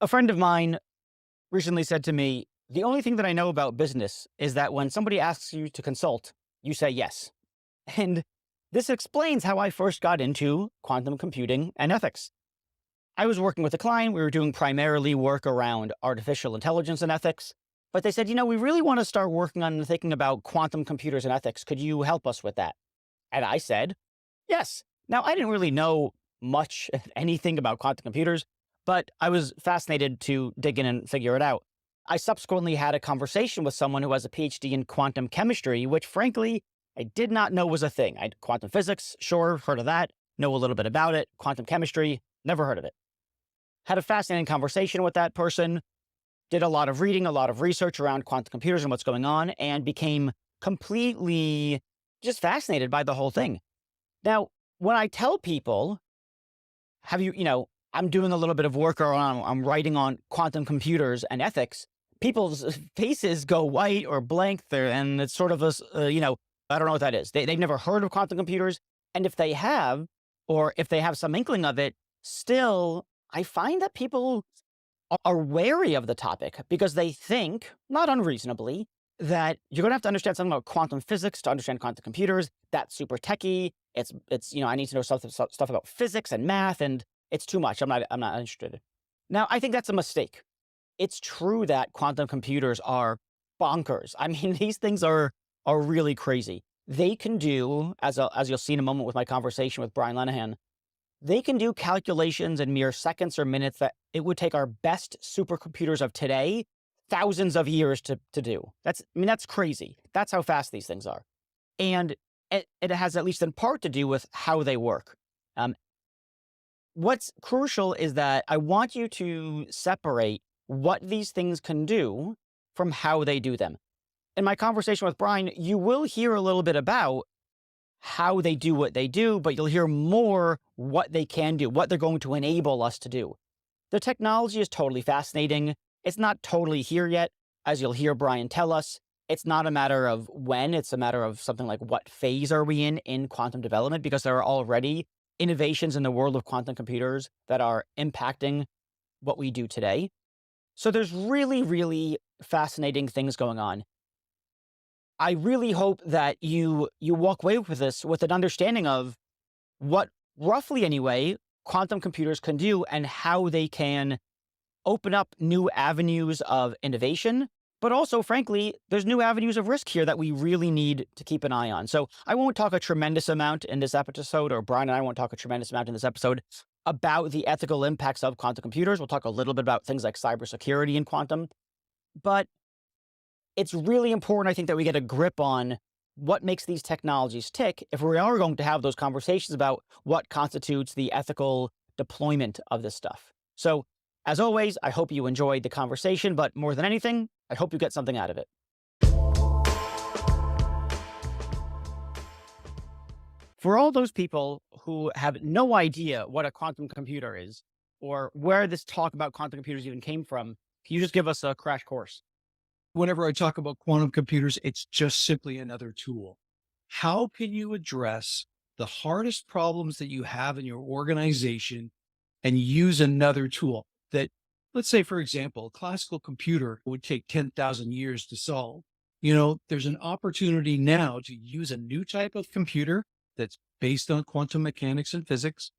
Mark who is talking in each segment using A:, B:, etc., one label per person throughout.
A: A friend of mine recently said to me, the only thing that I know about business is that when somebody asks you to consult, you say yes. And this explains how I first got into quantum computing and ethics. I was working with a client. We were doing primarily work around artificial intelligence and ethics. But they said, we really want to start working on thinking about quantum computers and ethics. Could you help us with that? And I said, yes. Now, I didn't really know much, anything about quantum computers, but I was fascinated to dig in and figure it out. I subsequently had a conversation with someone who has a PhD in quantum chemistry, which frankly, I did not know was a thing. I quantum physics, sure, heard of that, know a little bit about it. Quantum chemistry, never heard of it. Had a fascinating conversation with that person, did a lot of reading, a lot of research around quantum computers and what's going on, and became completely just fascinated by the whole thing. Now, when I tell people, I'm doing a little bit of work or I'm writing on quantum computers and ethics, people's faces go white or blank there. And it's sort of I don't know what that is. They've never heard of quantum computers. And if they have, or if they have some inkling of it, still, I find that people are wary of the topic because they think, not unreasonably, that you're going to have to understand something about quantum physics to understand quantum computers. That's super techy. I need to know stuff about physics and math, and it's too much. I'm not interested. Now, I think that's a mistake. It's true that quantum computers are bonkers. I mean, these things are really crazy. They can do, as you'll see in a moment with my conversation with Brian Lenahan, they can do calculations in mere seconds or minutes that it would take our best supercomputers of today thousands of years to do. That's crazy. That's how fast these things are. And it has at least in part to do with how they work. Um, what's crucial is that I want you to separate what these things can do from how they do them. In my conversation with Brian, you will hear a little bit about how they do what they do, but you'll hear more what they can do, what they're going to enable us to do. The technology is totally fascinating. It's not totally here yet, as you'll hear Brian tell us. It's not a matter of when, it's a matter of something like what phase are we in quantum development, because there are already innovations in the world of quantum computers that are impacting what we do today. So there's really, really fascinating things going on. I really hope that you walk away with this with an understanding of what, roughly anyway, quantum computers can do and how they can open up new avenues of innovation. But also, frankly, there's new avenues of risk here that we really need to keep an eye on. So I won't talk a tremendous amount in this episode, or Brian and I won't talk a tremendous amount in this episode about the ethical impacts of quantum computers. We'll talk a little bit about things like cybersecurity and quantum. But it's really important, I think, that we get a grip on what makes these technologies tick if we are going to have those conversations about what constitutes the ethical deployment of this stuff. So, as always, I hope you enjoyed the conversation, but more than anything, I hope you get something out of it. For all those people who have no idea what a quantum computer is or where this talk about quantum computers even came from, can you just give us a crash course?
B: Whenever I talk about quantum computers, it's just simply another tool. How can you address the hardest problems that you have in your organization and use another tool that, let's say, for example, a classical computer would take 10,000 years to solve? There's an opportunity now to use a new type of computer that's based on quantum mechanics and physics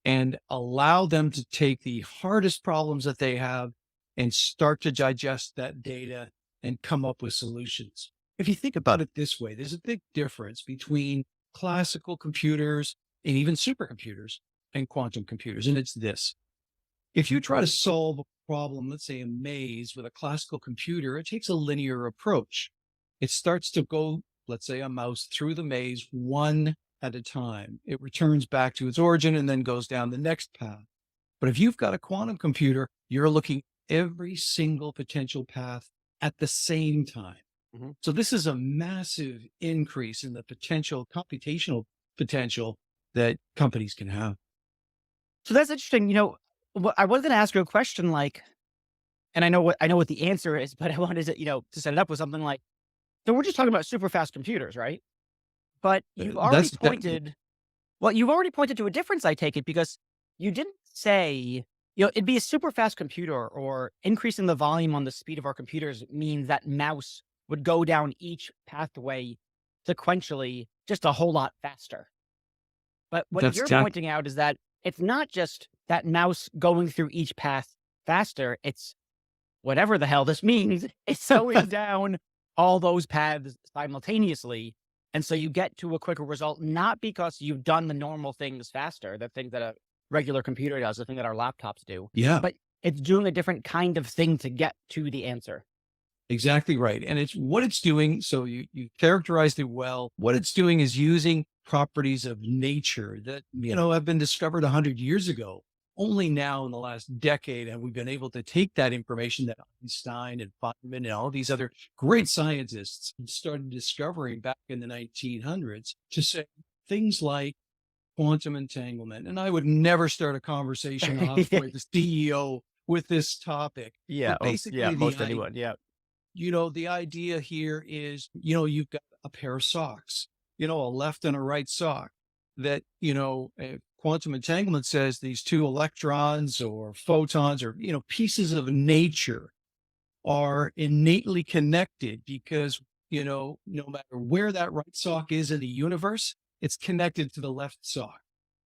B: and allow them to take the hardest problems that they have and start to digest that data and come up with solutions. If you think about it this way, there's a big difference between classical computers and even supercomputers and quantum computers. And it's this: if you try to solve a problem, let's say a maze with a classical computer, it takes a linear approach. It starts to go, let's say, a mouse through the maze one at a time. It returns back to its origin and then goes down the next path. But if you've got a quantum computer, you're looking every single potential path at the same time.
A: Mhm.
B: So this is a massive increase in the potential, computational potential that companies can have.
A: So that's interesting. I was going to ask you a question like, and I know what the answer is, but I wanted to set it up with something like, so we're just talking about super fast computers, right? But you've already
B: That's that.
A: pointed, well, you've already pointed to a difference, I take it, because you didn't say It'd be a super fast computer, or increasing the volume on the speed of our computers means that mouse would go down each pathway sequentially just a whole lot faster. But what
B: That's
A: you're
B: exactly.
A: pointing out is that it's not just that mouse going through each path faster, it's whatever the hell this means, it's slowing down all those paths simultaneously. And so you get to a quicker result, not because you've done the normal things faster, the thing that a regular computer does, the thing that our laptops do,
B: Yeah.
A: but it's doing a different kind of thing to get to the answer.
B: Exactly right. And it's what it's doing. So you characterized it well. What it's doing is using properties of nature that, have been discovered 100 years ago. Only now in the last decade have we been able to take that information that Einstein and Feynman and all these other great scientists started discovering back in the 1900s to say things like quantum entanglement. And I would never start a conversation off with the CEO with this topic.
A: Yeah.
B: But
A: Oh, yeah.
B: basically,
A: Most anyone. Yeah.
B: the idea here is, you've got a pair of socks, a left and a right sock that, quantum entanglement says these two electrons or photons or, pieces of nature are innately connected because, no matter where that right sock is in the universe, it's connected to the left sock.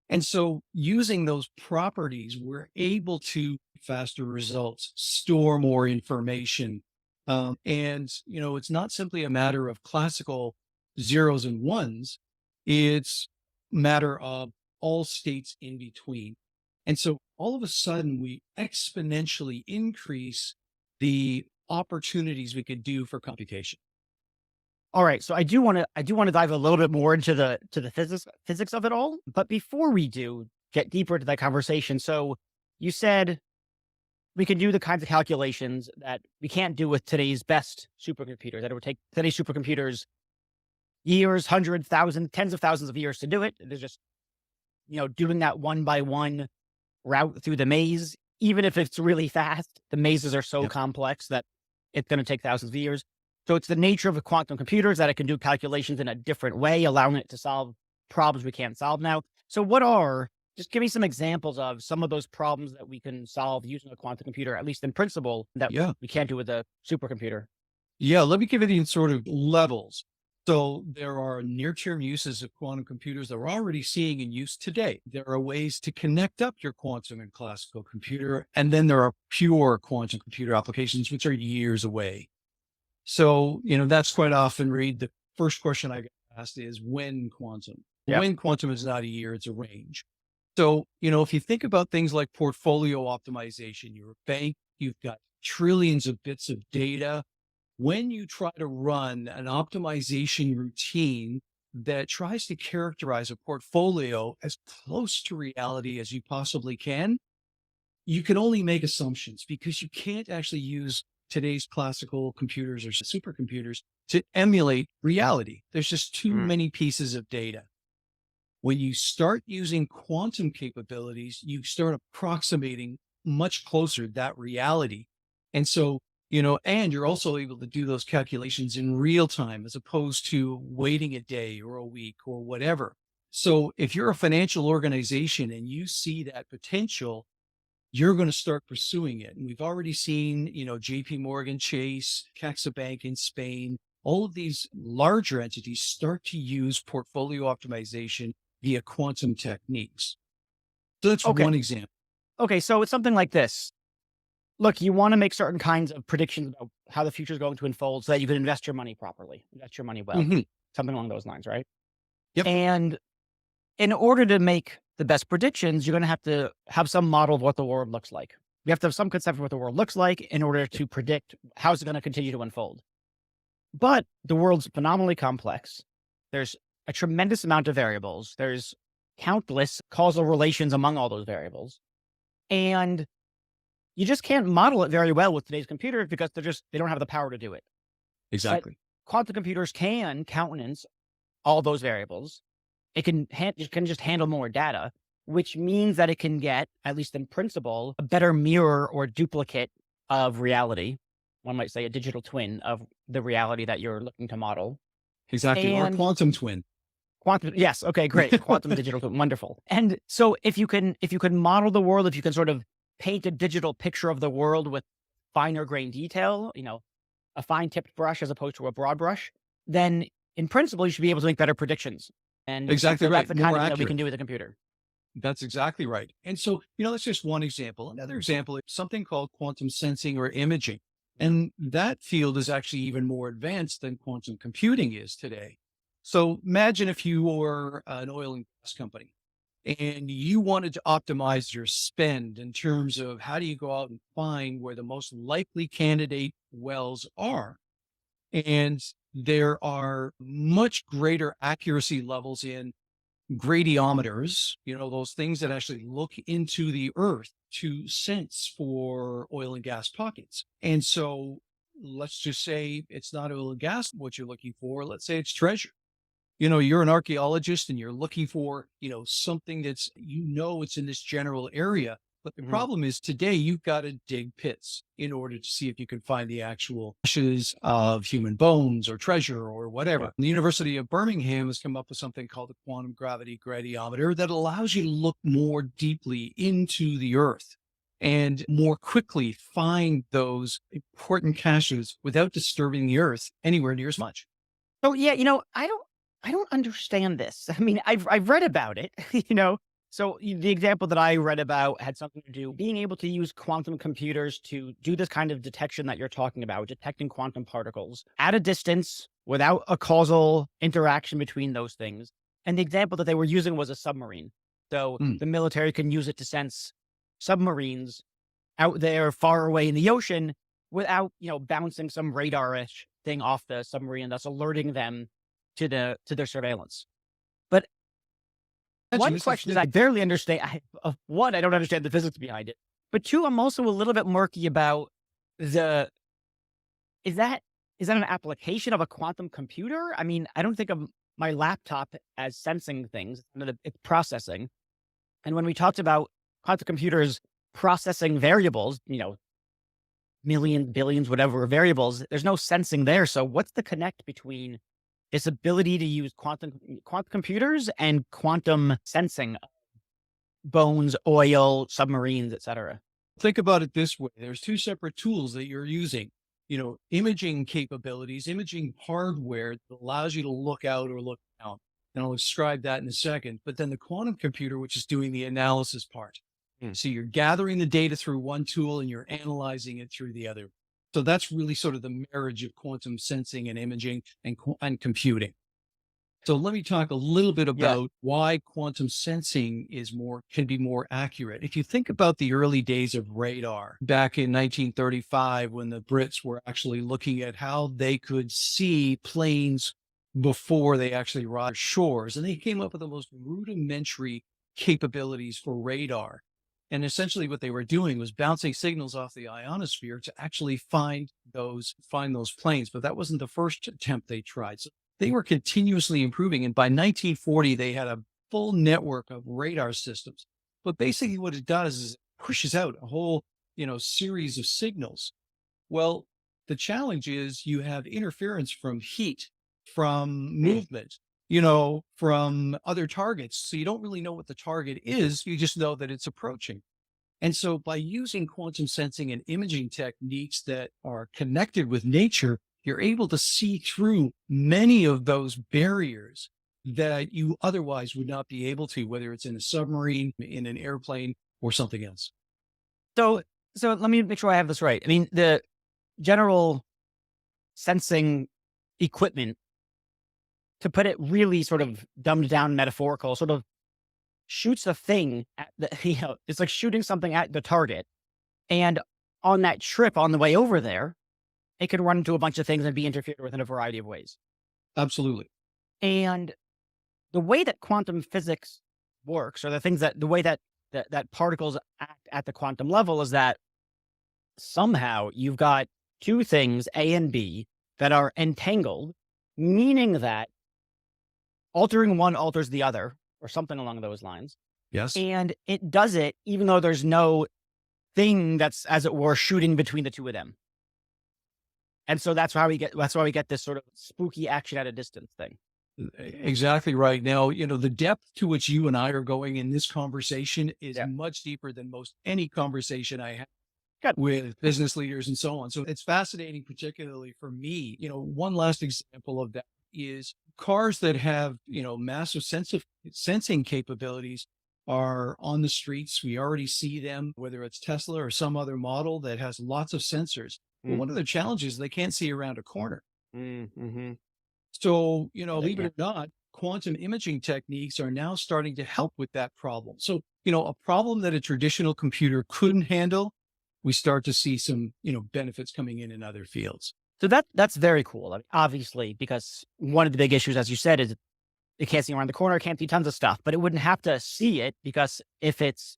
B: And so using those properties, we're able to faster results, store more information. And, it's not simply a matter of classical zeros and ones. It's matter of all states in between. And so all of a sudden we exponentially increase the opportunities we could do for computation.
A: All right, so I do want to dive a little bit more into the physics of it all. But before we do get deeper into that conversation, so you said we can do the kinds of calculations that we can't do with today's best supercomputers. That it would take today's supercomputers years, hundreds, thousands, tens of thousands of years to do it. They're just doing that one by one route through the maze. Even if it's really fast, the mazes are so
B: Yep.
A: complex that it's going to take thousands of years. So it's the nature of the quantum computers that it can do calculations in a different way, allowing it to solve problems we can't solve now. So just give me some examples of some of those problems that we can solve using a quantum computer, at least in principle, that
B: Yeah.
A: we can't do with a supercomputer.
B: Yeah. Let me give it in sort of levels. So there are near-term uses of quantum computers that we're already seeing in use today. There are ways to connect up your quantum and classical computer. And then there are pure quantum computer applications, which are years away. So, that's quite often the first question I get asked is when quantum?
A: Yeah.
B: When quantum is not a year, it's a range. So, if you think about things like portfolio optimization, you're a bank, you've got trillions of bits of data. When you try to run an optimization routine that tries to characterize a portfolio as close to reality as you possibly can, you can only make assumptions because you can't actually use today's classical computers or supercomputers to emulate reality. There's just too
A: Mm.
B: many pieces of data. When you start using quantum capabilities, you start approximating much closer that reality. And so, and you're also able to do those calculations in real time as opposed to waiting a day or a week or whatever. So if you're a financial organization and you see that potential, you're going to start pursuing it. And we've already seen, JP Morgan Chase, CaixaBank in Spain, all of these larger entities start to use portfolio optimization via quantum techniques. So that's
A: Okay.
B: one example.
A: Okay. So it's something like this. Look, you want to make certain kinds of predictions about how the future is going to unfold so that you can invest your money properly, invest your money well,
B: Mhm.
A: something along those lines, right?
B: Yep.
A: And in order to make the best predictions, you're going to have some model of what the world looks like. You have to have some concept of what the world looks like in order to predict how it's going to continue to unfold. But the world's phenomenally complex. There's a tremendous amount of variables. There's countless causal relations among all those variables. And you just can't model it very well with today's computers because they don't have the power to do it. But
B: Exactly.
A: quantum computers can countenance all those variables. It can just handle more data, which means that it can get, at least in principle, a better mirror or duplicate of reality. One might say a digital twin of the reality that you're looking to model.
B: Exactly. Or
A: And
B: quantum twin.
A: quantum, yes, okay, great. Quantum digital twin, wonderful. And so if you can model the world, if you can sort of paint a digital picture of the world with finer grain detail, a fine tipped brush as opposed to a broad brush, then in principle, you should be able to make better predictions. And
B: Exactly
A: so that's
B: right.
A: the kind
B: More
A: of thing that we
B: accurate.
A: can do with a computer.
B: That's exactly right. And so, that's just one example. Another example is something called quantum sensing or imaging. And that field is actually even more advanced than quantum computing is today. So imagine if you were an oil and gas company and you wanted to optimize your spend in terms of how do you go out and find where the most likely candidate wells are. And there are much greater accuracy levels in gradiometers, those things that actually look into the earth to sense for oil and gas pockets. And so let's just say it's not oil and gas what you're looking for. Let's say it's treasure. You're an archaeologist and you're looking for, something that's, it's in this general area. But the
A: Mhm.
B: problem is today you've got to dig pits in order to see if you can find the actual ashes of human bones or treasure or whatever. The University of Birmingham has come up with something called the quantum gravity gradiometer that allows you to look more deeply into the earth and more quickly find those important caches without disturbing the earth anywhere near as much.
A: So yeah, I don't understand this. I mean, I've read about it, you know. So the example that I read about had something to do being able to use quantum computers to do this kind of detection that you're talking about, detecting quantum particles at a distance without a causal interaction between those things. And the example that they were using was a submarine. So
B: Mm.
A: the military can use it to sense submarines out there far away in the ocean without, bouncing some radar-ish thing off the submarine that's alerting them to their surveillance. But
B: Imagine
A: one
B: this is
A: question is I barely understand. One, I don't understand the physics behind it. But two, I'm also a little bit murky about the is that is that an application of a quantum computer? I mean, I don't think of my laptop as sensing things. It's processing. And when we talked about quantum computers processing variables, millions, billions, whatever variables, there's no sensing there. So what's the connect between this ability to use quantum computers and quantum sensing of bones, oil, submarines, etc.?
B: Think about it this way. There's two separate tools that you're using, imaging capabilities, imaging hardware that allows you to look out or look down. And I'll describe that in a second. But then the quantum computer, which is doing the analysis part.
A: Hmm.
B: So you're gathering the data through one tool and you're analyzing it through the other. So that's really sort of the marriage of quantum sensing and imaging and computing. So let me talk a little bit
A: Yeah.
B: about why quantum sensing can be more accurate. If you think about the early days of radar back in 1935, when the Brits were actually looking at how they could see planes before they actually arrived shores, and they came up with the most rudimentary capabilities for radar. And essentially what they were doing was bouncing signals off the ionosphere to actually find those planes. But that wasn't the first attempt they tried. So they were continuously improving. And by 1940, they had a full network of radar systems. But basically what it does is it pushes out a whole, series of signals. Well, the challenge is you have interference from heat, from
A: Hmm.
B: movement, from other targets. So you don't really know what the target is. You just know that it's approaching. And so by using quantum sensing and imaging techniques that are connected with nature, you're able to see through many of those barriers that you otherwise would not be able to, whether it's in a submarine, in an airplane, or something else.
A: So so let me make sure I have this right. I mean, the general sensing equipment, to put it really sort of dumbed down metaphorical, sort of shoots a thing at the it's like shooting something at the target. And on that trip on the way over there, it could run into a bunch of things and be interfered with in a variety of ways.
B: Absolutely.
A: And the way that quantum physics works, or the way that particles act at the quantum level, is that somehow you've got two things, A and B, that are entangled, meaning that altering one alters the other, or something along those lines.
B: Yes.
A: And it does it even though there's no thing that's, as it were, shooting between the two of them. And so that's why we get this sort of spooky action at a distance thing.
B: Exactly right. Now, the depth to which you and I are going in this conversation is
A: Yeah.
B: much deeper than most any conversation I have
A: Good.
B: with business leaders and so on. So it's fascinating, particularly for me. One last example of that is cars that have, massive sensing capabilities are on the streets. We already see them, whether it's Tesla or some other model that has lots of sensors. But
A: Mm,
B: one of the challenges, they can't see around a corner.
A: mm-hmm.
B: So, believe it
A: Yeah.
B: or not, quantum imaging techniques are now starting to help with that problem. So, a problem that a traditional computer couldn't handle, we start to see some, benefits coming in other fields.
A: So that's very cool. I mean, obviously, because one of the big issues, as you said, is it can't see around the corner, can't see tons of stuff, but it wouldn't have to see it because if it's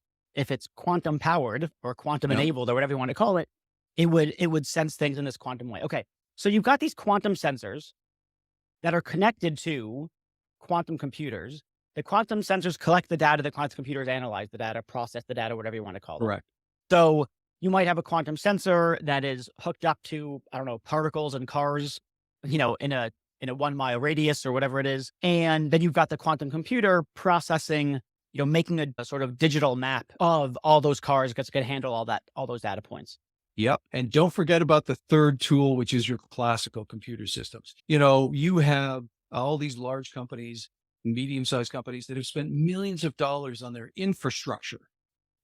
A: quantum powered or quantum
B: Yep.
A: enabled or whatever you want to call it, it would sense things in this quantum way. Okay. So you've got these quantum sensors that are connected to quantum computers. The quantum sensors collect the data, the quantum computers analyze the data, process the data, whatever you want to call it.
B: Correct.
A: So you might have a quantum sensor that is hooked up to, I don't know, particles in cars, in a 1 mile radius or whatever it is. And then you've got the quantum computer processing, making a sort of digital map of all those cars that's going to handle all those data points.
B: Yep. And don't forget about the third tool, which is your classical computer systems. You have all these large companies, medium-sized companies that have spent millions of dollars on their infrastructure,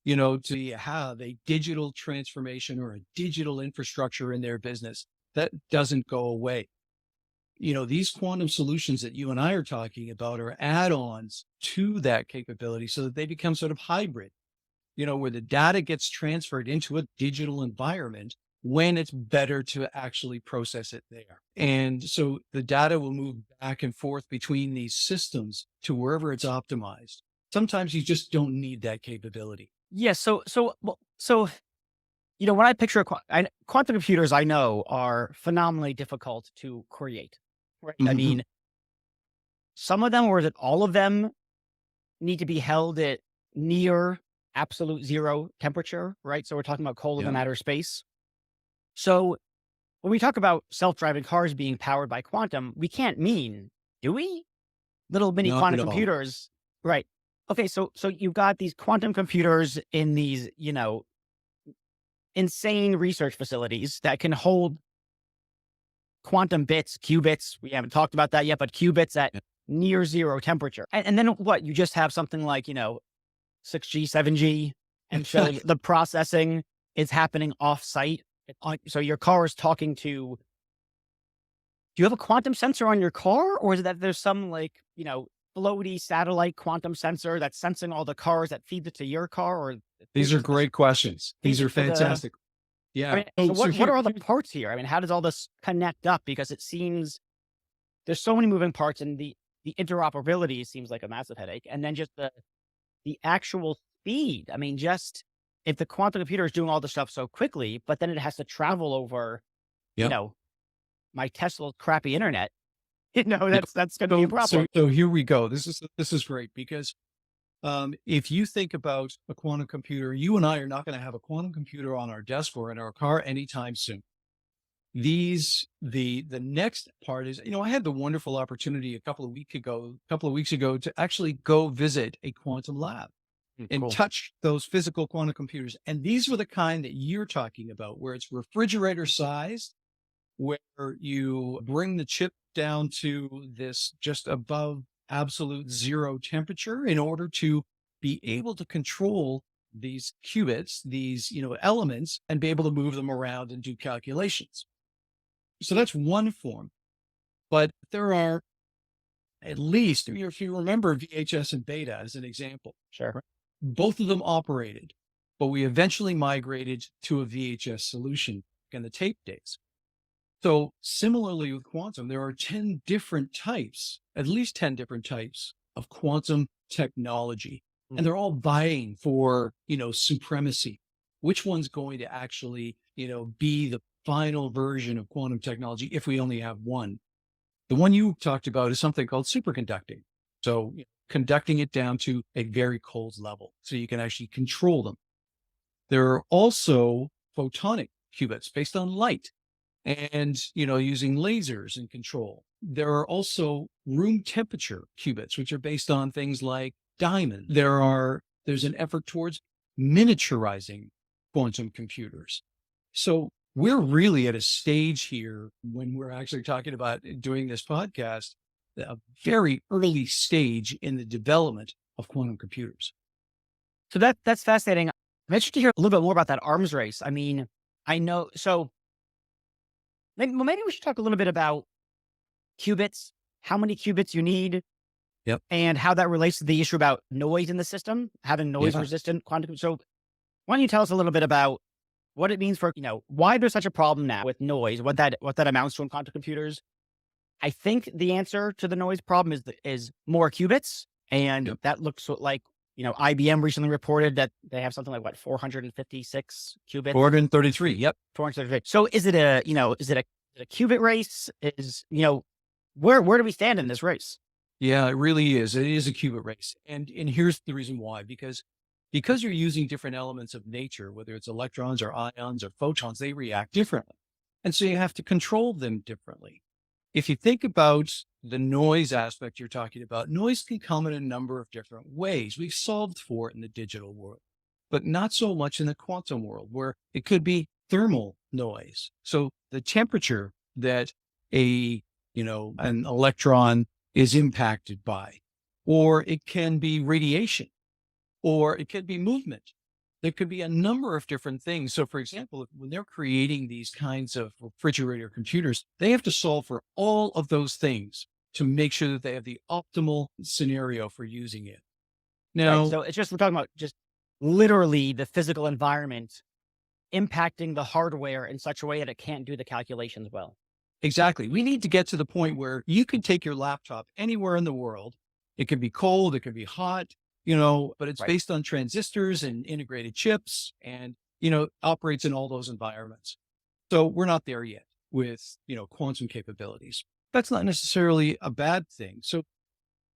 B: to have a digital transformation or a digital infrastructure in their business that doesn't go away. These quantum solutions that you and I are talking about are add-ons to that capability so that they become sort of hybrid, where the data gets transferred into a digital environment when it's better to actually process it there. And so the data will move back and forth between these systems to wherever it's optimized. Sometimes you just don't need that capability.
A: Yeah. When I picture quantum computers, I know are phenomenally difficult to create. Right. I
B: Mhm.
A: mean, some of them, or is it all of them, need to be held at near absolute zero temperature, right? So we're talking about colder
B: Yeah.
A: than outer space. So when we talk about self-driving cars being powered by quantum, we can't mean, do we? Little mini
B: Not
A: quantum
B: at all.
A: computers, right? Okay, so you've got these quantum computers in these, insane research facilities that can hold quantum bits, qubits. We haven't talked about that yet, but qubits at
B: Yeah.
A: near zero temperature. And then what? You just have something like, 6G, 7G, and so the processing is happening off-site. So your car is talking to do you have a quantum sensor on your car, or is it that there's some, like, floaty satellite quantum sensor that's sensing all the cars that feeds it to your car, or it
B: These are great questions.
A: feeds
B: These
A: it
B: are
A: to the
B: fantastic.
A: I
B: Yeah.
A: mean, so
B: So
A: what
B: here,
A: are all the parts here? I mean, how does all this connect up? Because it seems there's so many moving parts, and the interoperability seems like a massive headache, and then just the actual speed. I mean, just if the quantum computer is doing all this stuff so quickly, but then it has to travel over, you
B: yep.
A: know, my Tesla's crappy internet,
B: Yep.
A: that's gonna be a
B: So
A: problem.
B: here we go. This is great because if you think about a quantum computer, you and I are not going to have a quantum computer on our desk or in our car anytime soon. The next part is, I had the wonderful opportunity a couple of weeks ago to actually go visit a quantum lab and
A: Cool.
B: touch those physical quantum computers. And these were the kind that you're talking about, where it's refrigerator sized, where you bring the chip down to this just above absolute zero temperature in order to be able to control these qubits, these, elements, and be able to move them around and do calculations. So that's one form. But there are at least, if you remember VHS and beta as an example,
A: Sure.
B: right? Both of them operated, but we eventually migrated to a VHS solution in the tape days. So similarly with quantum, there are 10 different types, at least 10 different types of quantum technology. And
A: Mm.
B: they're all vying for, supremacy. Which one's going to actually, be the final version of quantum technology if we only have one? The one you talked about is something called superconducting. So conducting it down to a very cold level so you can actually control them. There are also photonic qubits based on light and, using lasers and control. There are also room temperature qubits, which are based on things like diamond. There's an effort towards miniaturizing quantum computers. So we're really at a stage here when we're actually talking about doing this podcast, a very early stage in the development of quantum computers.
A: So that's fascinating. I'm interested to hear a little bit more about that arms race. I mean, I know. So maybe we should talk a little bit about qubits, how many qubits you need,
B: Yep.
A: and how that relates to the issue about noise in the system, having noise
B: Yeah.
A: resistant quantum. So why don't you tell us a little bit about what it means for, why there's such a problem now with noise, what that amounts to in quantum computers. I think the answer to the noise problem is more qubits. And
B: Yep.
A: that looks like, IBM recently reported that they have something like 456 qubits.
B: 433. Yep.
A: 433. So is it a qubit race? Where do we stand in this race?
B: Yeah, it really is. It is a qubit race. And here's the reason why, because you're using different elements of nature, whether it's electrons or ions or photons, they react differently. And so you have to control them differently. If you think about the noise aspect you're talking about, noise can come in a number of different ways. We've solved for it in the digital world, but not so much in the quantum world, where it could be thermal noise. So the temperature that an electron is impacted by, or it can be radiation, or it could be movement. There could be a number of different things. So for example, when they're creating these kinds of refrigerator computers, they have to solve for all of those things to make sure that they have the optimal scenario for using it.
A: Right.
B: Now,
A: So we're talking about just literally the physical environment impacting the hardware in such a way that it can't do the calculations well.
B: exactly. We need to get to the point where you can take your laptop anywhere in the world. It can be cold, it can be hot, but it's
A: Right.
B: based on transistors and integrated chips and, operates in all those environments. So we're not there yet with, quantum capabilities. That's not necessarily a bad thing. So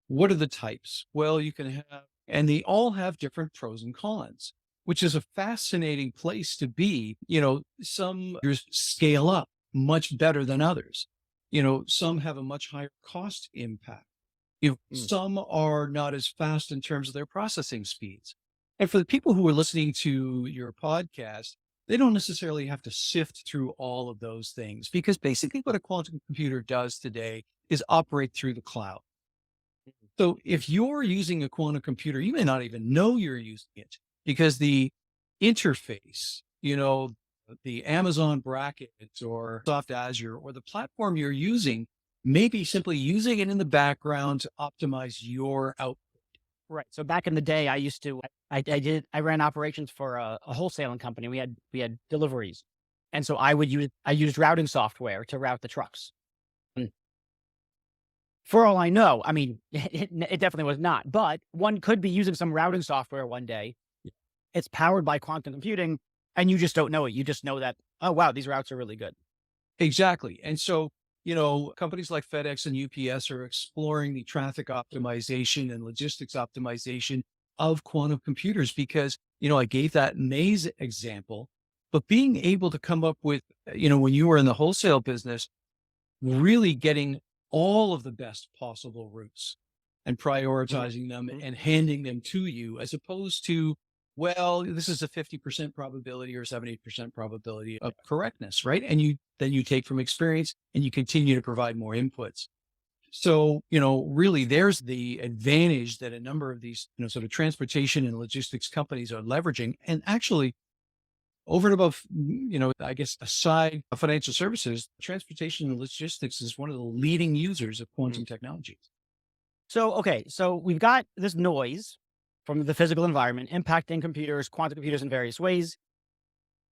B: what are the types? Well, you can have, and they all have different pros and cons, which is a fascinating place to be. Some scale up much better than others. Some have a much higher cost impact.
A: Mm.
B: Some are not as fast in terms of their processing speeds. And for the people who are listening to your podcast, they don't necessarily have to sift through all of those things, because basically what a quantum computer does today is operate through the cloud. So if you're using a quantum computer, you may not even know you're using it, because the interface, the Amazon brackets or Soft Azure or the platform you're using, may be simply using it in the background to optimize your output.
A: Right. So back in the day, I ran operations for a wholesaling company. We had deliveries. And so I used routing software to route the trucks. And for all I know, I mean, it definitely was not, but one could be using some routing software one day. It's powered by quantum computing and you just don't know it. You just know that, oh, wow, these routes are really good.
B: Exactly. And so, companies like FedEx and UPS are exploring the traffic optimization and logistics optimization of quantum computers because, I gave that maze example, but being able to come up with, when you were in the wholesale business, really getting all of the best possible routes and prioritizing them and handing them to you, as opposed to, well, this is a 50% probability or 70% probability of correctness, right? And then you take from experience and you continue to provide more inputs. So, really there's the advantage that a number of these, sort of transportation and logistics companies are leveraging. And actually, over and above, I guess aside of financial services, transportation and logistics is one of the leading users of quantum technology.
A: So, okay, so we've got this noise from the physical environment impacting computers, quantum computers in various ways.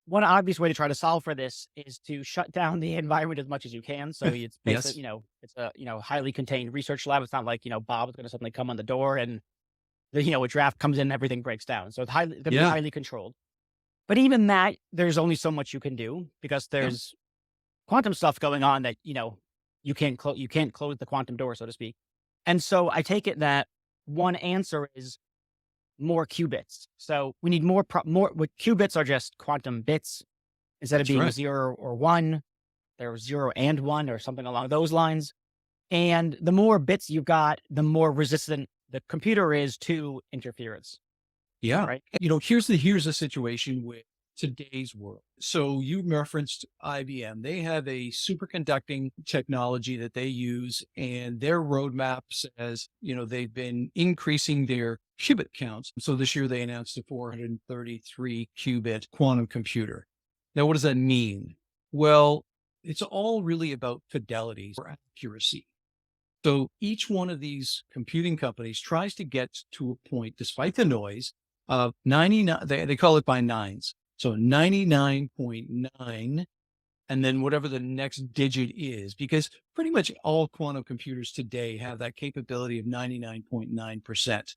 A: One obvious way to try to solve for this is to shut down the environment as much as you can. So it's basically,
B: Yes.
A: it's a, highly contained research lab. It's not like, Bob's going to suddenly come on the door and a draft comes in and everything breaks down. So it's going to be
B: Yeah.
A: highly controlled. But even that, there's only so much you can do because
B: Yeah.
A: there's quantum stuff going on that, you can't close the quantum door, so to speak. And so I take it that one answer is more qubits. So we need more what qubits are just quantum bits instead of
B: That's
A: being
B: right.
A: 0 or 1. They're 0 and 1 or something along those lines. And the more bits you've got, the more resistant the computer is to interference,
B: Yeah.
A: right?
B: Here's the situation with today's world. So you referenced IBM. They have a superconducting technology that they use, and their roadmap says, they've been increasing their qubit counts. So this year they announced a 433 qubit quantum computer. Now, what does that mean? Well, it's all really about fidelity or accuracy. So each one of these computing companies tries to get to a point, despite the noise, of 99, they call it by nines. So 99.9, and then whatever the next digit is, because pretty much all quantum computers today have that capability of 99.9%.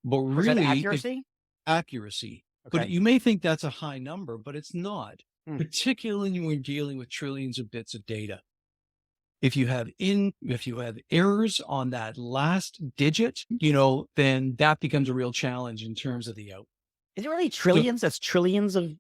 B: But
A: Percent
B: really, if
A: accuracy?
B: accuracy, but
A: Okay.
B: you may think that's a high number, but it's not,
A: Hmm.
B: particularly when we're dealing with trillions of bits of data. If you have errors on that last digit, then that becomes a real challenge in terms of the out.
A: Is it really
B: So
A: trillions? That's trillions of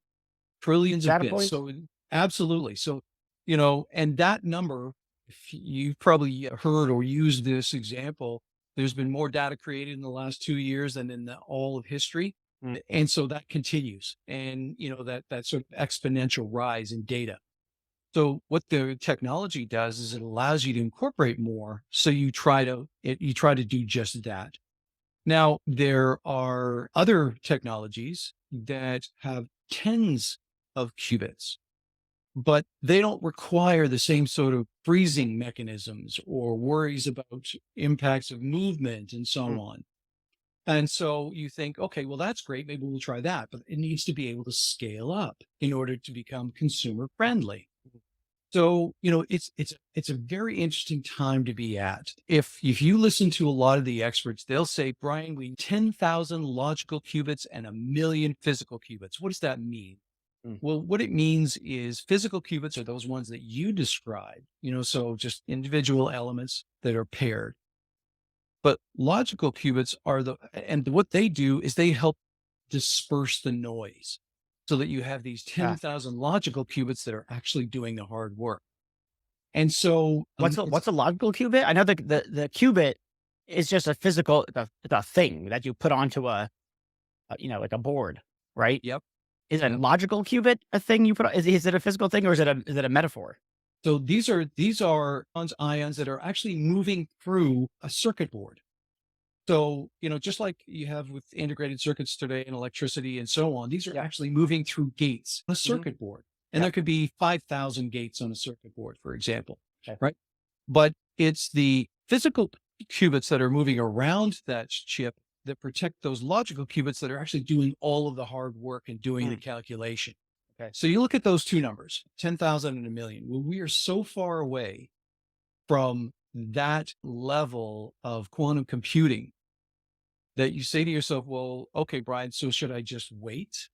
B: trillions of
A: data
B: bits.
A: points?
B: So absolutely. So, and that number, if you've probably heard or used this example, there's been more data created in the last 2 years than in all of history.
A: Mm.
B: And so that continues. And that sort of exponential rise in data. So what the technology does is it allows you to incorporate more. So you try to do just that. Now, there are other technologies that have tens of qubits, but they don't require the same sort of freezing mechanisms or worries about impacts of movement and so
A: Mm.
B: on. And so you think, okay, well, that's great. Maybe we'll try that, but it needs to be able to scale up in order to become consumer friendly. So, it's a very interesting time to be at. If you listen to a lot of the experts, they'll say, Brian, we need 10,000 logical qubits and a million physical qubits. What does that mean?
A: Mm.
B: Well, what it means is physical qubits are those ones that you described, so just individual elements that are paired. But logical qubits and what they do is they help disperse the noise so that you have these
A: Ah.
B: 10,000 logical qubits that are actually doing the hard work. And so, it's
A: What's a logical qubit? I know the qubit is just a physical, it's a thing that you put onto like a board, right?
B: yep,
A: Is a
B: yep.
A: logical qubit a thing you put on? Is it a physical thing or is it a metaphor?
B: So these are ions that are actually moving through a circuit board. So, just like you have with integrated circuits today and electricity and so on, these are
A: Yeah.
B: actually moving through gates on a
A: Hmm.
B: circuit board. And
A: Yeah.
B: there could be 5,000 gates on a circuit board, for example,
A: Okay.
B: right? But it's the physical qubits that are moving around that chip that protect those logical qubits that are actually doing all of the hard work and doing the
A: Mm.
B: calculation.
A: Okay.
B: So you look at those two numbers, 10,000 and a million. Well, we are so far away from that level of quantum computing that you say to yourself, well, okay, Brian, so should I just wait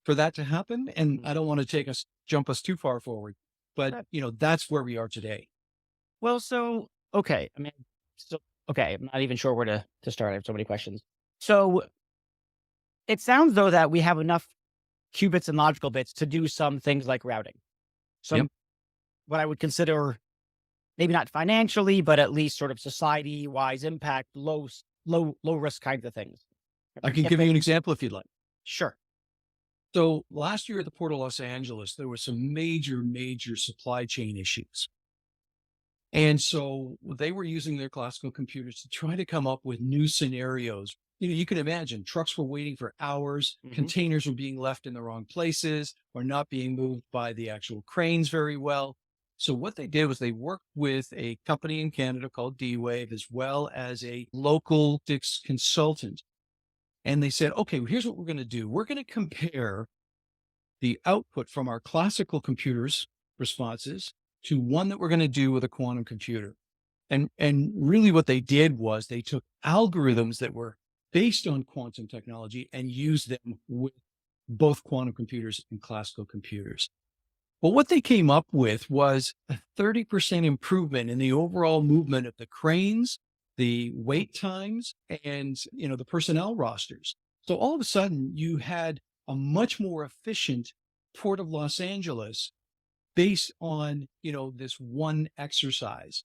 B: for that to happen? And
A: Mm.
B: I don't want to jump us too far forward, but
A: Okay.
B: that's where we are today.
A: Well, so okay. I mean, so okay. I'm not even sure where to start. I have so many questions. So it sounds though that we have enough qubits and logical bits to do some things like routing.
B: Yep.
A: Some what I would consider maybe not financially, but at least sort of society wise impact, low risk kinds of things.
B: I can
A: If
B: give you
A: they
B: an example if you'd like.
A: sure.
B: So last year at the Port of Los Angeles, there were some major supply chain issues. And so they were using their classical computers to try to come up with new scenarios. You can imagine trucks were waiting for hours,
A: Hmm.
B: containers were being left in the wrong places or not being moved by the actual cranes very well. So what they did was they worked with a company in Canada called D-Wave as well as a local Dix consultant. And they said, okay, well, here's what we're going to do. We're going to compare the output from our classical computers responses to one that we're going to do with a quantum computer. And really what they did was they took algorithms that were based on quantum technology and used them with both quantum computers and classical computers. But what they came up with was a 30% improvement in the overall movement of the cranes, the wait times, and the personnel rosters. So all of a sudden you had a much more efficient Port of Los Angeles based on this one exercise.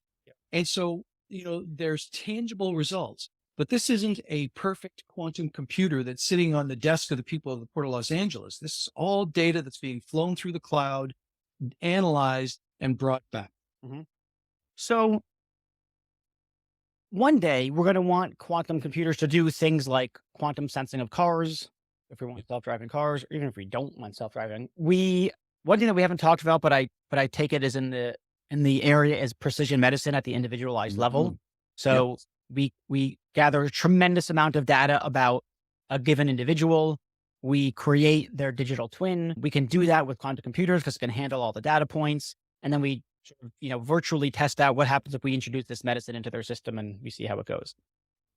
B: And so, there's tangible results, but this isn't a perfect quantum computer that's sitting on the desk of the people of the Port of Los Angeles. This is all data that's being flown through the cloud, analyzed, and brought back.
A: Mhm. So one day we're going to want quantum computers to do things like quantum sensing of cars, if we want self-driving cars, or even if we don't want self-driving. One thing that we haven't talked about, but I take it is in the area is precision medicine at the individualized level.
B: Mhm. Yep.
A: So we gather a tremendous amount of data about a given individual. We create their digital twin. We can do that with quantum computers because it can handle all the data points. And then we sort of, virtually test out what happens if we introduce this medicine into their system and we see how it goes.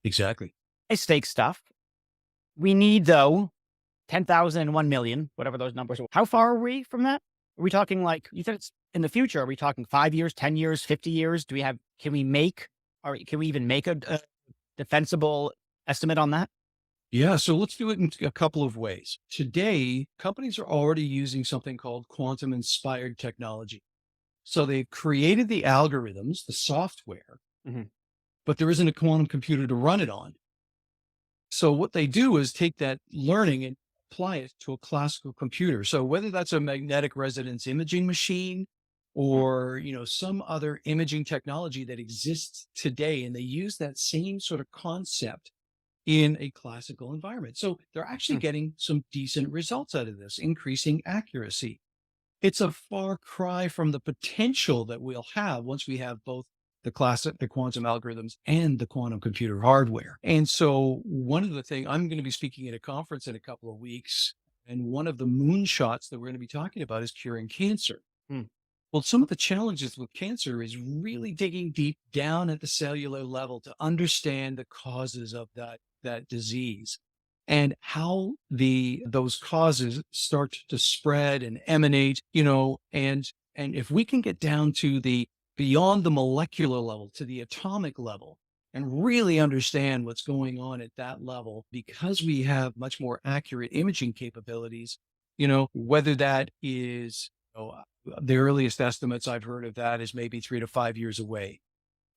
B: Exactly.
A: High stakes stuff. We need, though, 10,000 and 1,000,000, whatever those numbers are. How far are we from that? Are we talking like, you said it's in the future? Are we talking 5 years, 10 years, 50 years? Can we even make a defensible estimate on that?
B: Yeah. So let's do it in a couple of ways. Today, companies are already using something called quantum inspired technology. So they've created the algorithms, the software,
A: Mhm.
B: but there isn't a quantum computer to run it on. So what they do is take that learning and apply it to a classical computer. So whether that's a magnetic resonance imaging machine
A: Mm.
B: or, some other imaging technology that exists today, and they use that same sort of concept in a classical environment. So they're actually
A: Mm.
B: getting some decent results out of this, increasing accuracy. It's a far cry from the potential that we'll have once we have both the quantum algorithms and the quantum computer hardware. And so one of the things I'm going to be speaking at a conference in a couple of weeks, and one of the moonshots that we're going to be talking about is curing cancer.
A: Mm.
B: Well, some of the challenges with cancer is really digging deep down at the cellular level to understand the causes of that disease and how those causes start to spread and emanate, and if we can get down to the beyond the molecular level to the atomic level and really understand what's going on at that level, because we have much more accurate imaging capabilities, whether that is, the earliest estimates I've heard of that is maybe 3 to 5 years away.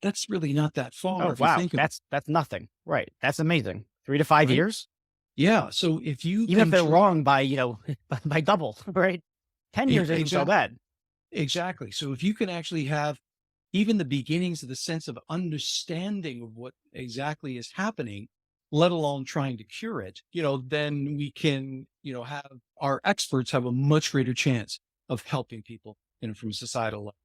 B: That's really not that far
A: Oh,
B: if you
A: wow.
B: think about
A: That's nothing. Right. That's amazing. 3 to 5
B: it, right?
A: years?
B: Yeah. So if you
A: Even if
B: can
A: they're wrong by, by double, right? 10 years isn't so
B: exactly,
A: bad.
B: exactly. So if you can actually have even the beginnings of the sense of understanding of what exactly is happening, let alone trying to cure it, then we can, have our experts have a much greater chance of helping people, from a societal level.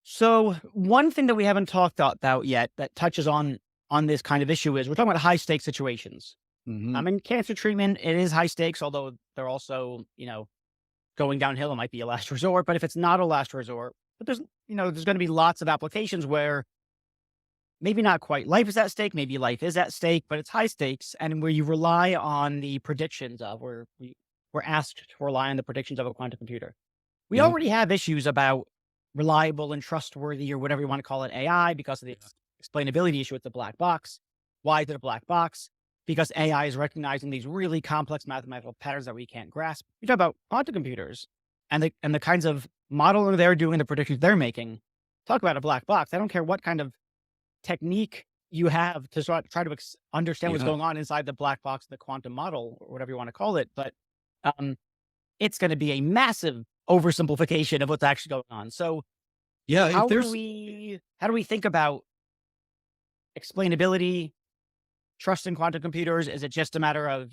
A: So one thing that we haven't talked about yet that touches on this kind of issue is we're talking about high stakes situations.
B: Hmm.
A: I mean, cancer treatment, it is high stakes, although they're also, going downhill. It might be a last resort, but if it's not a last resort, but there's going to be lots of applications where maybe not quite life is at stake, maybe life is at stake, but it's high stakes and where you rely on the predictions of, where we're asked to rely on the predictions of a quantum computer. We
B: Yeah.
A: already have issues about reliable and trustworthy or whatever you want to call it AI because of the explainability issue. It's a black box. Why is it a black box? Because AI is recognizing these really complex mathematical patterns that we can't grasp. You talk about quantum computers and the kinds of modeling they're doing, the predictions they're making. Talk about a black box. I don't care what kind of technique you have to try to understand what's
B: Yeah.
A: going on inside the black box, the quantum model, or whatever you want to call it. But um, it's going to be a massive oversimplification of what's actually going on. So
B: Yeah. If
A: how do
B: there's,
A: we think about explainability, trust in quantum computers? Is it just a matter of,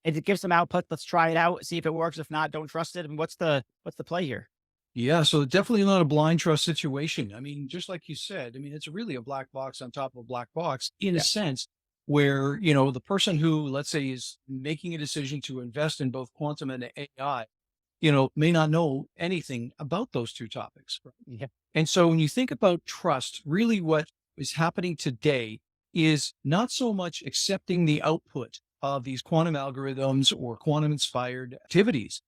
A: it gives some output, let's try it out, see if it works. If not, don't trust it. And what's the play here?
B: yeah. So definitely not a blind trust situation. I mean, just like you said, I mean, it's really a black box on top of a black box in a
A: Yeah.
B: sense where, the person who, let's say, is making a decision to invest in both quantum and AI, may not know anything about those two topics.
A: Yeah.
B: And so when you think about trust, really what is happening today is not so much accepting the output of these quantum algorithms or quantum inspired activities.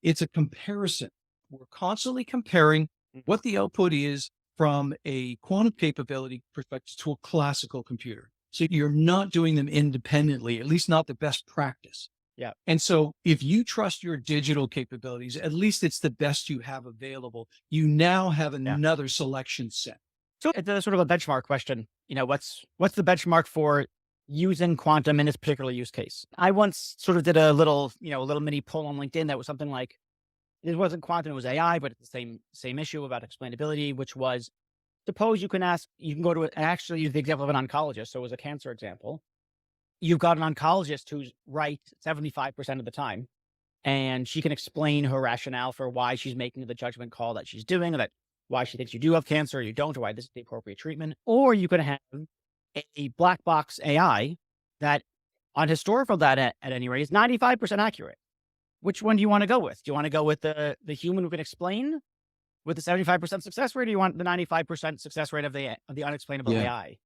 B: It's a comparison. We're constantly comparing what the output is from a quantum capability perspective to a classical computer. So you're not doing them independently, at least not the best practice.
A: Yeah.
B: And so if you trust your digital capabilities, at least it's the best you have available. You now have
A: Yeah.
B: another selection set.
A: So it's a sort of a benchmark question. What's the benchmark for using quantum in this particular use case? I once sort of did a little mini poll on LinkedIn that was something like, it wasn't quantum, it was AI, but it's the same issue about explainability, which was, suppose you can go to actually use the example of an oncologist. So it was a cancer example. You've got an oncologist who's right 75% of the time, and she can explain her rationale for why she's making the judgment call that she's doing, or that why she thinks you do have cancer or you don't, or why this is the appropriate treatment. Or you could have a black box AI that, on historical data at any rate, is 95% accurate. Which one do you want to go with? Do you want to go with the human who can explain with the 75% success rate, or do you want the 95% success rate of the unexplainable
B: Yeah.
A: AI?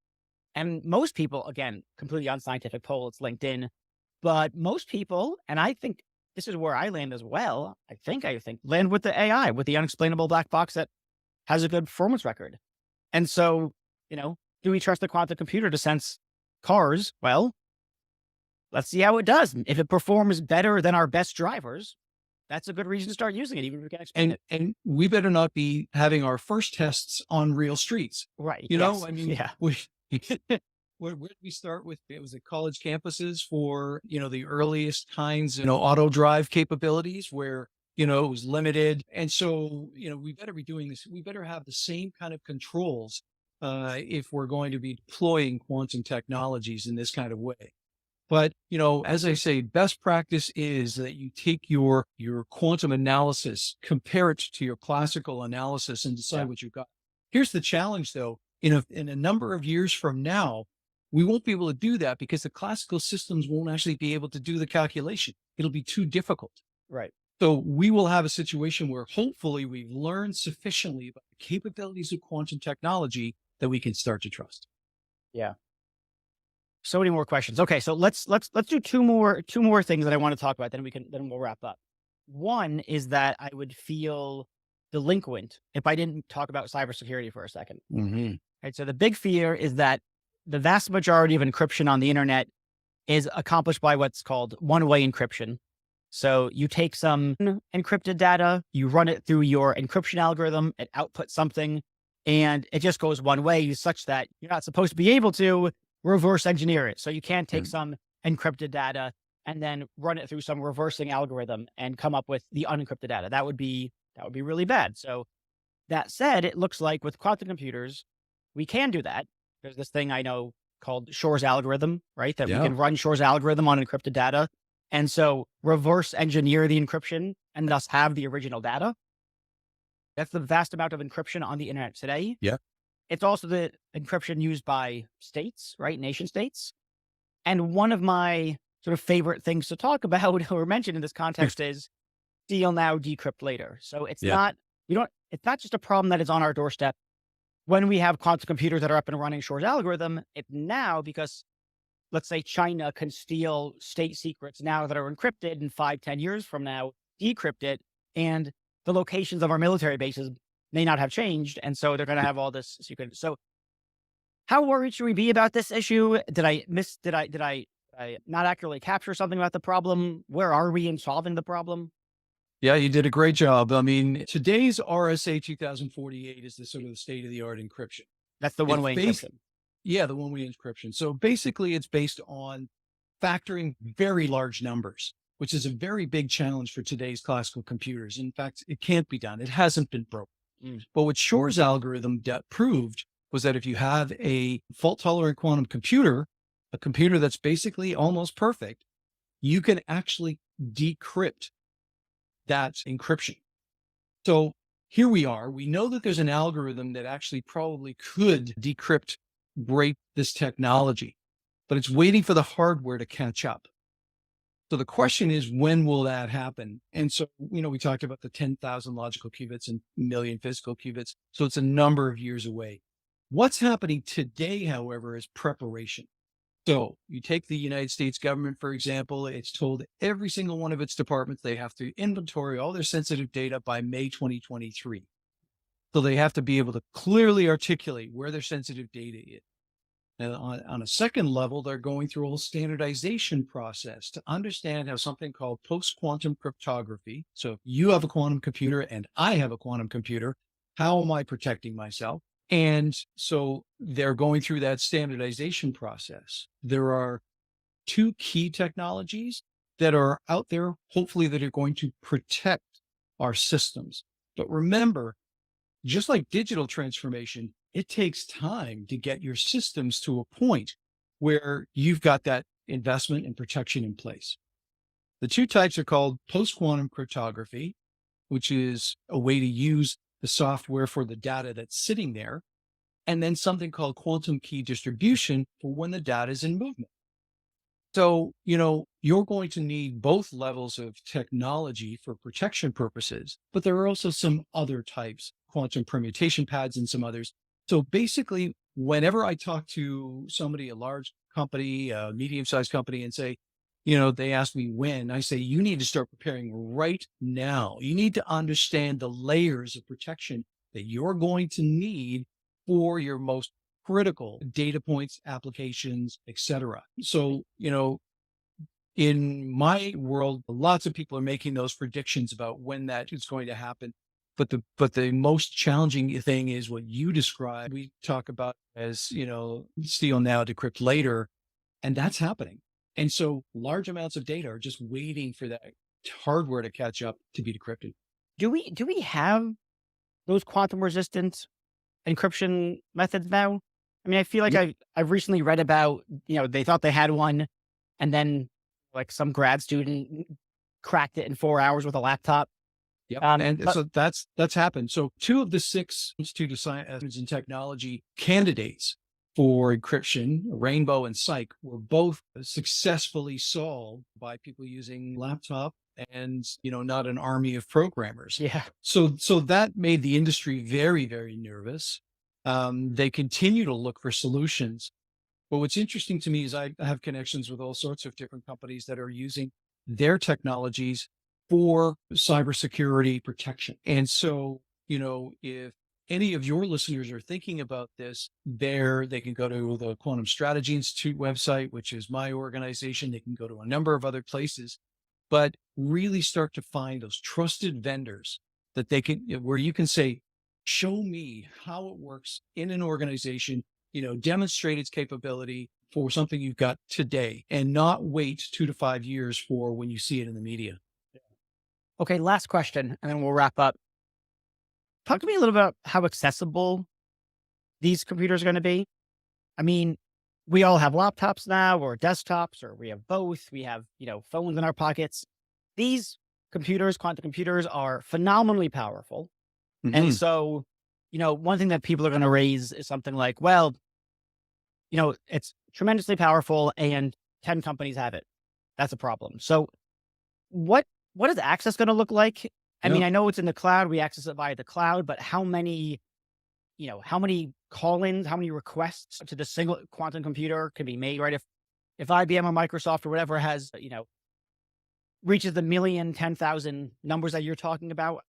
A: And most people, again, completely unscientific poll, it's LinkedIn, but most people, and I think this is where I land as well, I think land with the AI, with the unexplainable black box that has a good performance record. And so, do we trust the quantum computer to sense cars? Well, let's see how it does. If it performs better than our best drivers, that's a good reason to start using it, even if we can't explain it.
B: And we better not be having our first tests on real streets.
A: Right.
B: You know,
A: Yes.
B: I mean,
A: Yeah.
B: we where did we start with? It was at college campuses for, the earliest kinds, auto drive capabilities where, it was limited. And so, we better be doing this. We better have the same kind of controls if we're going to be deploying quantum technologies in this kind of way. But, as I say, best practice is that you take your quantum analysis, compare it to your classical analysis and
A: Yeah.
B: decide what you've got. Here's the challenge though. In a number of years from now, we won't be able to do that because the classical systems won't actually be able to do the calculation. It'll be too difficult.
A: Right.
B: So we will have a situation where hopefully we've learned sufficiently about the capabilities of quantum technology that we can start to trust.
A: Yeah. So many more questions. Okay, so let's do two more things that I want to talk about. Then we'll wrap up. One is that I would feel delinquent if I didn't talk about cybersecurity for a second.
B: Mm-hmm.
A: Right. So the big fear is that the vast majority of encryption on the internet is accomplished by what's called one-way encryption. So you take some encrypted data, you run it through your encryption algorithm, it outputs something, and it just goes one way, such that you're not supposed to be able to reverse engineer it. So you can't take some encrypted data and then run it through some reversing algorithm and come up with the unencrypted data. That would be really bad. So that said, it looks like with quantum computers, we can do that. There's this thing I know called Shor's algorithm, right? That we
B: Yeah.
A: can run Shor's algorithm on encrypted data. And so reverse engineer the encryption and thus have the original data. That's the vast amount of encryption on the internet today.
B: Yeah.
A: It's also the encryption used by states, right? Nation states. And one of my sort of favorite things to talk about or mention in this context is steal now, decrypt later. So it's
B: Yeah.
A: it's not just a problem that is on our doorstep when we have quantum computers that are up and running Shor's algorithm. It's now because, let's say, China can steal state secrets now that are encrypted, and 5-10 years from now, decrypt it. And the locations of our military bases may not have changed. And so they're going to have all this secret. So how worried should we be about this issue? Did I not accurately capture something about the problem? Where are we in solving the problem?
B: Yeah, you did a great job. I mean, today's RSA 2048 is the sort of the state of the art encryption.
A: That's the
B: It's
A: one-way
B: based,
A: encryption.
B: yeah, the one-way encryption. So basically it's based on factoring very large numbers, which is a very big challenge for today's classical computers. In fact, it can't be done. It hasn't been broken. But what Shor's algorithm proved was that if you have a fault-tolerant quantum computer, a computer that's basically almost perfect, you can actually decrypt that encryption. So here we are. We know that there's an algorithm that actually probably could break this technology, but it's waiting for the hardware to catch up. So the question is, when will that happen? And so, we talked about the 10,000 logical qubits and million physical qubits. So it's a number of years away. What's happening today, however, is preparation. So you take the United States government, for example, it's told every single one of its departments, they have to inventory all their sensitive data by May 2023. So they have to be able to clearly articulate where their sensitive data is. Now, on a second level, they're going through a whole standardization process to understand how something called post-quantum cryptography. So if you have a quantum computer and I have a quantum computer, how am I protecting myself? And so they're going through that standardization process. There are two key technologies that are out there, hopefully, that are going to protect our systems. But remember, just like digital transformation, it takes time to get your systems to a point where you've got that investment and protection in place. The two types are called post quantum cryptography, which is a way to use the software for the data that's sitting there, and then something called quantum key distribution for when the data is in movement. So, you're going to need both levels of technology for protection purposes, but there are also some other types, quantum permutation pads and some others. So basically, whenever I talk to somebody, a large company, a medium-sized company, and say, they ask me when, I say, you need to start preparing right now. You need to understand the layers of protection that you're going to need for your most critical data points, applications, etc. So, in my world, lots of people are making those predictions about when that is going to happen. But the most challenging thing is what you described. We talk about as, steal now, decrypt later, and that's happening. And so large amounts of data are just waiting for that hardware to catch up to be decrypted.
A: Do we have those quantum resistant encryption methods now? I mean, I feel like
B: Yep.
A: I've recently read about, they thought they had one, and then like some grad student cracked it in 4 hours with a laptop.
B: Yep. And
A: But
B: so that's happened. So two of the six Institute of Science and Technology candidates for encryption, Rainbow and Psych, were both successfully solved by people using laptop and, not an army of programmers.
A: yeah,
B: So that made the industry very, very nervous. They continue to look for solutions. But what's interesting to me is I have connections with all sorts of different companies that are using their technologies for cybersecurity protection. And so, if any of your listeners are thinking about this, they can go to the Quantum Strategy Institute website, which is my organization. They can go to a number of other places, but really start to find those trusted vendors that where you can say, show me how it works in an organization, demonstrate its capability for something you've got today and not wait 2 to 5 years for when you see it in the media.
A: okay. Last question, and then we'll wrap up. Talk to me a little bit about how accessible these computers are going to be. I mean, we all have laptops now, or desktops, or we have both. We have, phones in our pockets. These computers, quantum computers, are phenomenally powerful. And
B: Mhm.
A: so, one thing that people are going to raise is something like, well, it's tremendously powerful and 10 companies have it. That's a problem. So what what is access going to look like? I
B: Yeah.
A: mean, I know it's in the cloud. We access it via the cloud, but how many call-ins, how many requests to the single quantum computer can be made, right? If IBM or Microsoft or whatever has, reaches the million, 10,000 numbers that you're talking about,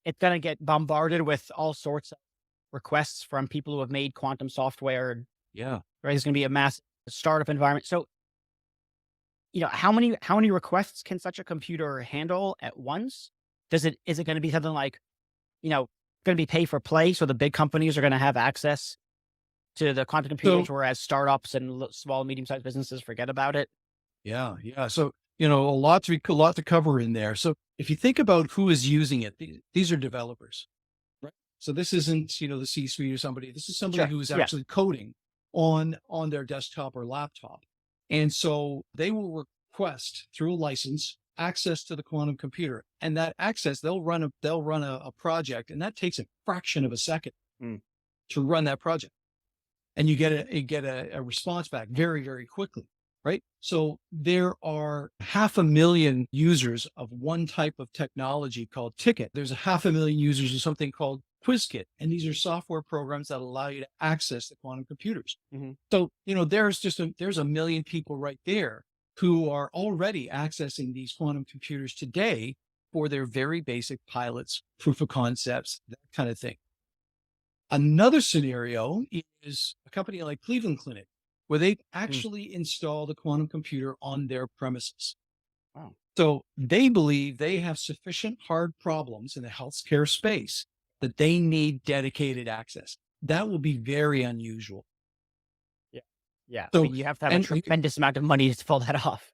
A: it's going to get bombarded with all sorts of requests from people who have made quantum software,
B: Yeah.
A: right? It's going to be a massive startup environment. So, how many requests can such a computer handle at once? Is it going to be something like, going to be pay for play? So the big companies are going to have access to the quantum
B: So
A: computers, whereas startups and small, medium sized businesses forget about it.
B: yeah, yeah. So, a lot to cover in there. So if you think about who is using it, these are developers, right? So this isn't, the C-suite or somebody. This is somebody
A: Sure.
B: who is
A: Yeah.
B: actually coding on their desktop or laptop. And so they will request through a license access to the quantum computer. And that access, they'll run a project, and that takes a fraction of a second
A: Mm.
B: to run that project. And you get a response back very, very quickly, right? So there are 500,000 users of one type of technology called Ticket. There's 500,000 users of something called QuizKit, and these are software programs that allow you to access the quantum computers.
A: Mhm.
B: So there's a million people right there who are already accessing these quantum computers today for their very basic pilots, proof of concepts, that kind of thing. Another scenario is a company like Cleveland Clinic, where they
A: Mm.
B: actually installed a quantum computer on their premises.
A: Wow.
B: So they believe they have sufficient hard problems in the healthcare space that they need dedicated access. That will be very unusual.
A: Yeah. Yeah. I
B: So,
A: mean, you have to have a
B: and
A: tremendous amount of money to pull that off.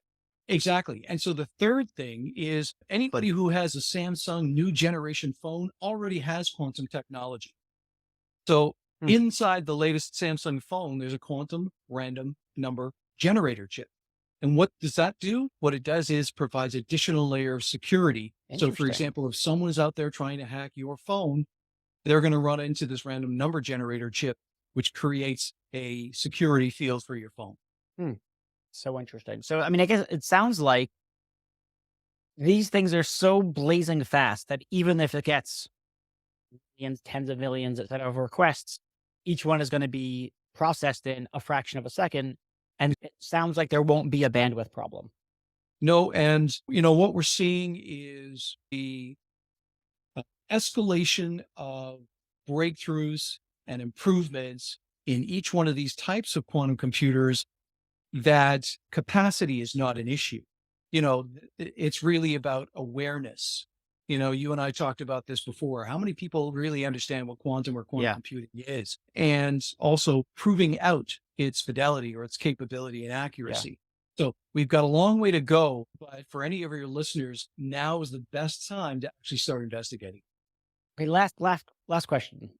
B: exactly. And so the third thing is anybody who has a Samsung new generation phone already has quantum technology. So
A: Hmm.
B: inside the latest Samsung phone, there's a quantum random number generator chip. And what does that do? What it does is provides additional layer of security. So for
A: Interesting.
B: example, if someone is out there trying to hack your phone, they're going to run into this random number generator chip, which creates a security field for your phone.
A: Hmm. So interesting. So, I mean, I guess it sounds like these things are so blazing fast that even if it gets millions, tens of millions, et cetera, of requests, each one is going to be processed in a fraction of a second. And it sounds like there won't be a bandwidth problem.
B: No, and what we're seeing is the escalation of breakthroughs and improvements in each one of these types of quantum computers that capacity is not an issue. It's really about awareness. You and I talked about this before. How many people really understand what quantum or quantum
A: Yeah.
B: computing is? And also proving out its fidelity or its capability and
A: Yeah.
B: accuracy. So we've got a long way to go, but for any of your listeners, now is the best time to actually start investigating.
A: Okay. Last question.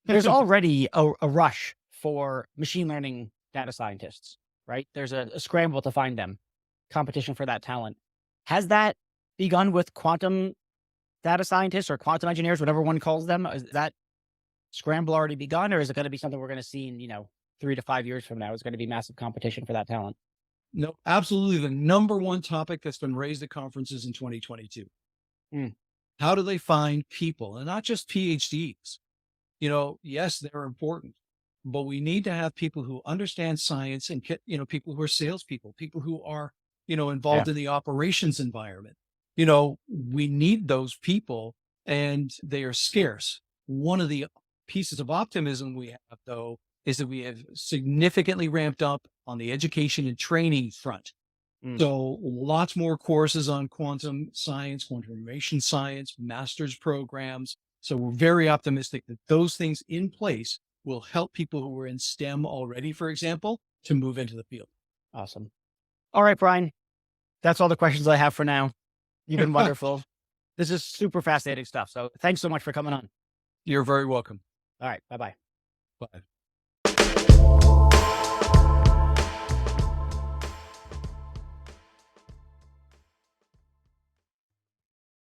A: There's already a rush for machine learning data scientists, right? There's a scramble to find them, competition for that talent. Has that begun with quantum data scientists or quantum engineers, whatever one calls them? Is that scramble already begun, or is it going to be something we're going to see in 3 to 5 years from now? Is going to be massive competition for that talent?
B: No, absolutely. The number one topic that's been raised at conferences in 2022.
A: Mm,
B: How do they find people and not just PhDs? Yes, they're important, but we need to have people who understand science and people who are salespeople, people who are,
A: yeah.
B: involved in the operations environment. We need those people and they are scarce. One of the pieces of optimism we have, though, is that we have significantly ramped up on the education and training front.
A: Mm,
B: So lots more courses on quantum science, quantum information science, master's programs. So we're very optimistic that those things in place will help people who are in STEM already, for example, to move into the field.
A: awesome. All right, Brian. That's all the questions I have for now. You've been wonderful. This is super fascinating stuff. So thanks so much for coming on.
B: You're very welcome.
A: All right. Bye bye.
B: Bye.